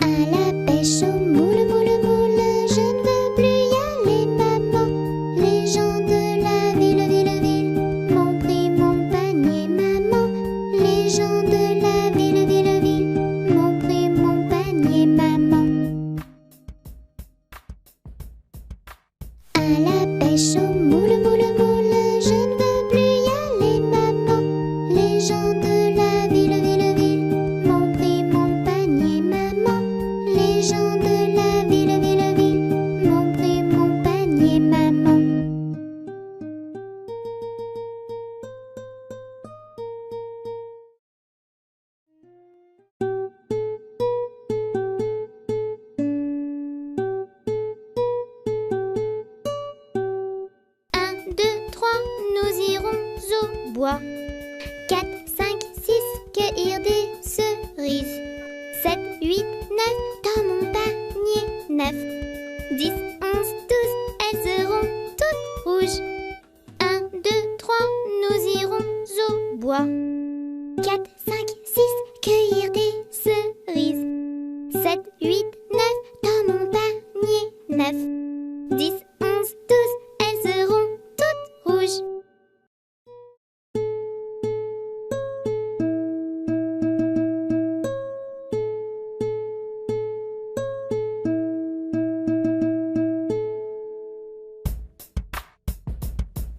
la pêche au moule, moule, moule, je ne veux plus y aller, maman. Les gens de la ville, ville, ville m'ont pris mon panier, maman. Les gens de la ville, ville, ville m'ont pris mon panier, maman. À la pêche au moule, moule, moule, je ne veux plus y aller, maman. Les gens de la ville, ville, ville m'ont pris mon panier, maman. Les gens de la ville, ville, ville m'ont pris mon panier, maman. Un, deux, trois, nous irons au bois. 4, 5, 6, cueillir des cerises. 7, 8, 9, dans mon panier 9. 10, 11, 12, elles seront toutes rouges. 1, 2, 3, nous irons au bois. 4, 5, 6, cueillir des cerises. 7, 8, 9, dans mon panier 9. 10, 11, 12, elles seront toutes rouges.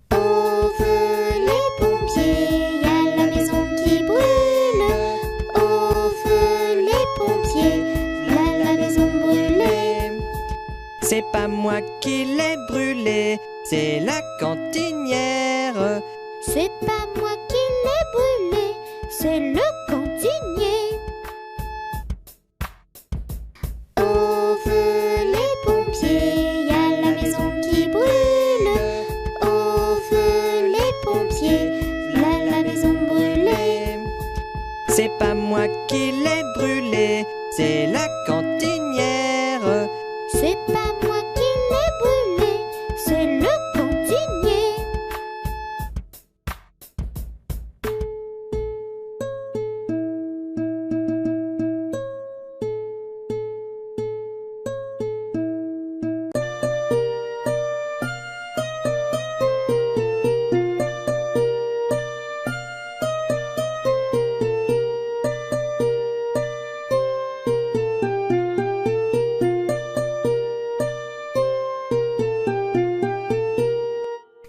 Au feu les pompiers, y a la maison qui brûle. Au feu les pompiers, là la maison brûlée. C'est pas moi qui l'ai brûlé, c'est la cantinière. C'est pas moi qui l'ai brûlé, c'est le cantinier. Au feu les pompiers, y a la maison qui brûle. Au feu les pompiers, là la maison brûlée. C'est pas moi qui l'ai brûlé, c'est la cantinière. C'est pas moi qui l'ai brûlé, c'est le cantinier.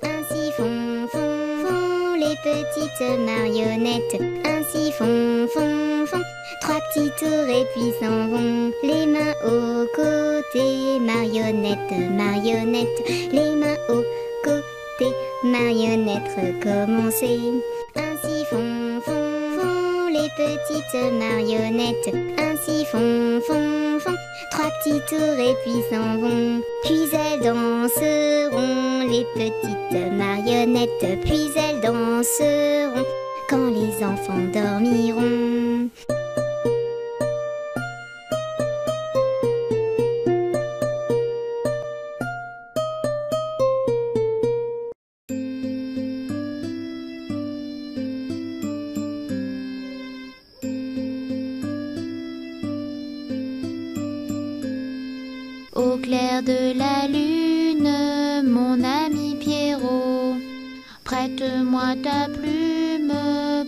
Ainsi font, font, font les petites marionnettes. Ainsi font, font, font 3 petits tours et puis s'en vont. Les mains aux côtés, marionnettes, marionnettes. Les mains aux côtés, marionnettes, recommencer. Ainsi font, font, font les petites marionnettes. Ainsi font, font, font 3 petits tours et puis s'en vont. Puis elles danseront, les petites marionnettes. Puis elles danseront quand les enfants dormiront. Au clair de la lune, mon ami Pierrot, prête-moi ta plume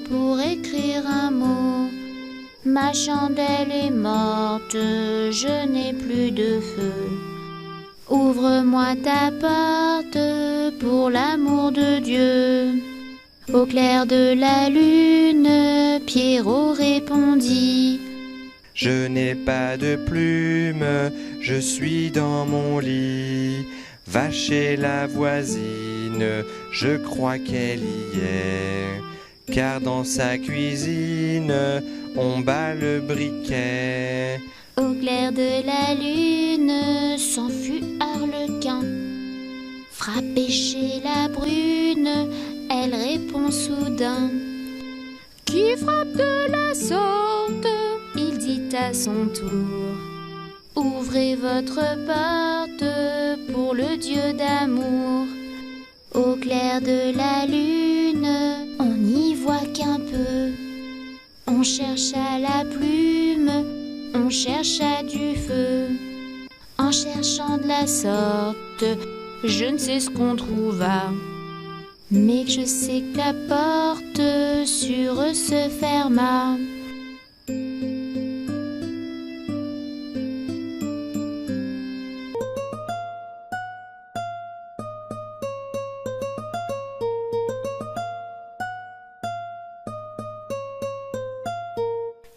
pour écrire un mot. Ma chandelle est morte, je n'ai plus de feu. Ouvre-moi ta porte pour l'amour de Dieu. Au clair de la lune, Pierrot répondit: Je n'ai pas de plume, je suis dans mon lit. Va chez la voisine, je crois qu'elle y est. Car dans sa cuisine, on bat le briquet. Au clair de la lune, s'enfuit Arlequin. Frappé chez la brune, elle répond soudain: Qui frappe de la sorte? Il dit à son tour: Ouvrez votre porte pour le Dieu d'amour. Au clair de la lune, on n'y voit qu'un peu. On cherche à la plume On chercha du feu. En cherchant de la sorte, je ne sais ce qu'on trouva. Mais je sais que la porte sur eux se ferma.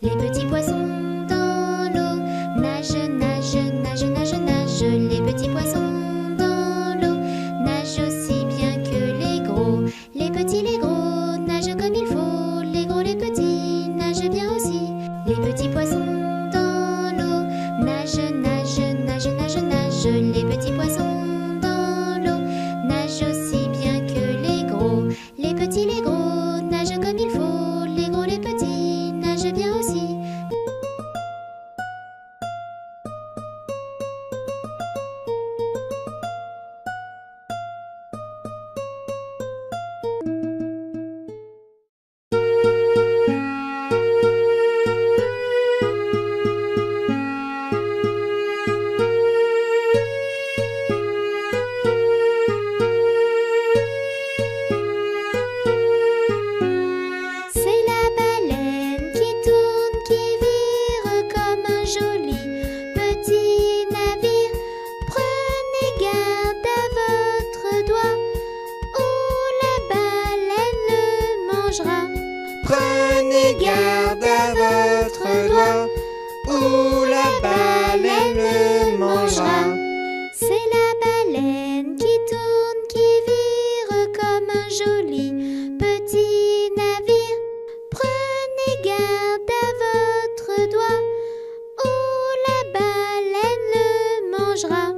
Les petits poissons dans l'eau nagent, nagent, nagent, nagent, nagent. Les petits poissons dans l'eau nagent aussi bien que les gros. Les petits, les gros nagent comme il faut. Les gros, les petits nagent bien aussi. Les petits poissons dans l'eau nagent, nagent, nagent, nagent, nagent. Les petits poissons dans l'eau nagent aussi bien que les gros. Les petits, les gros nagent comme il faut. Les gros, les petits nagent bien aussi. C'est la baleine qui tourne, qui vire comme un joli petit navire. Prenez garde à votre doigt, ou la baleine le mangera. Prenez garde à votre doigt, ou la baleine le mangera. C'est la baleine qui tourne, qui vire comme un joli petit navire. Prenez garde à votre doigt, ou la baleine le mangera.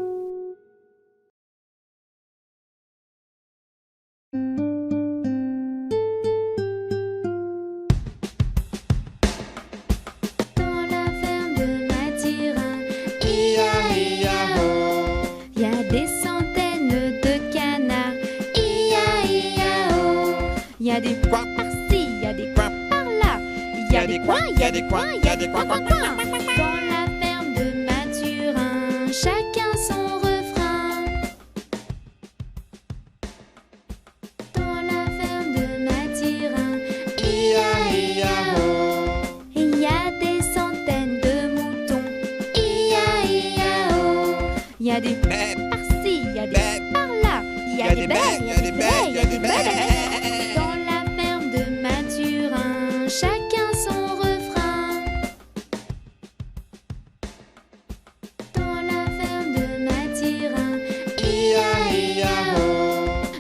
Dans la ferme de Mathurin, Ia-ia-o. il y a des centaines de canards. Ia-ia-o. Il y a des coins par-ci, il y a des coins par-là. Il y a des coins, il y a des coins, il y a des coins, coins, coins. Dans la ferme de Mathurin, chacun son refrain. Dans la ferme de Mathurin, Ia-ia-o. il y a des centaines de moutons. Ia-ia-o. Il y a des Bêt, par-ci, il y a des bêt. par-là. Il y a des bêtes, il y a des bêtes, il y a des bêtes. bêtes. Dans la ferme de Mathurin, chacun son refrain. Dans la ferme de Mathurin, Ia-ia-o.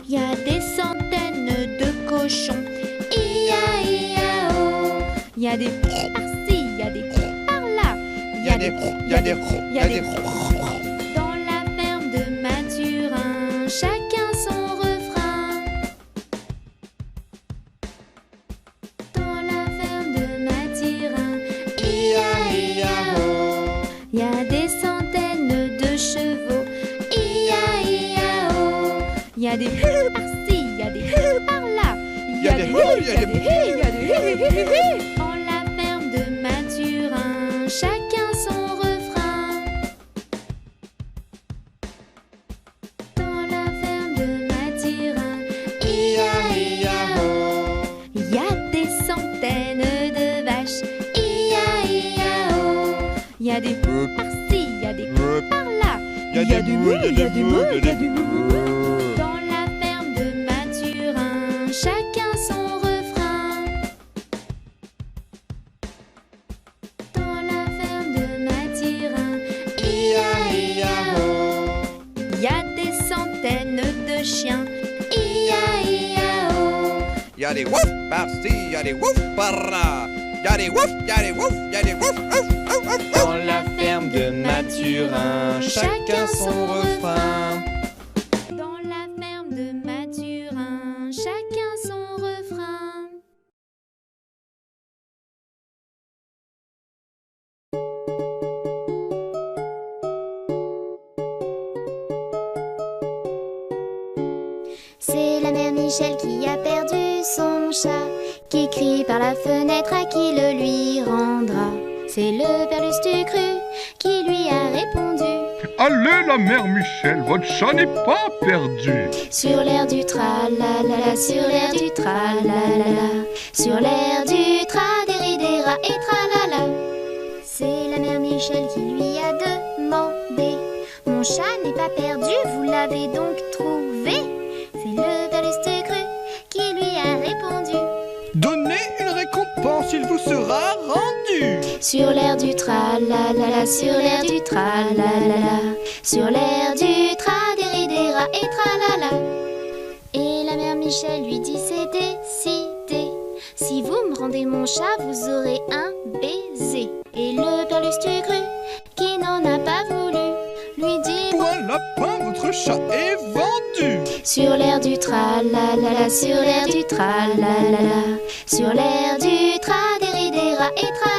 il y a des centaines de cochons. Ia-ia-o. Il y a des par-ci, il y a des par-là. Il y a des Il y a des il y a des Dans la ferme de Mathurin, chacun son refrain. Dans la ferme de Mathurin, Ia-ia-o. il y a des centaines de chevaux. Ia-ia-o. Il y a des par-ci, il y a des par-là. Il y a des il y a des il y a des Dans la ferme de Mathurin, chacun son refrain. Dans la ferme de Mathurin, Ia-ia-o. il y a des centaines de vaches. Ia-ia-o. Il y a des par-ci, il y a des par-là. Il y a des moules, il y a des moules, il y a des moules. Dans la ferme de Mathurin, chacun son refrain. Dans la ferme de Mathurin, Ia-ia-o. il y a des centaines de chiens. Ia-ia-o. Il y a des wouf par-ci, il y a des wouf par-là. Il y a des wouf, il y a des wouf, il y a des wouf, wouf, wouf, wouf. Dans la ferme de Mathurin, chacun son refrain. Dans la ferme de Mathurin, chacun son refrain. C'est la mère Michel qui a perdu son chat, qui crie par la fenêtre à qui le lui rendra. C'est le Père Lustucru qui lui a répondu. Allez la mère Michel, votre chat n'est pas perdu. Sur l'air du tra-la-la-la, sur l'air du tra-la-la-la, sur l'air du tra-déridéra et tra-la-la. C'est la mère Michel qui lui a demandé. Mon chat n'est pas perdu, vous l'avez donc trouvé? C'est le Père Lustucru qui lui a répondu. Donnez une récompense, il vous sera rendu. Sur l'air du tra-la-la-la, sur l'air du tra-la-la-la, sur l'air du tra-déridéra et tra-la-la. Et la mère Michel lui dit c'est décidé. Si vous me rendez mon chat, vous aurez un baiser. Et le Père Lustucru, qui n'en a pas voulu, lui dit Pour un lapin, votre chat est vendu. sur l'air du tra-la-la-la, sur l'air du tra-la-la-la, sur l'air du tra-déridéra et tra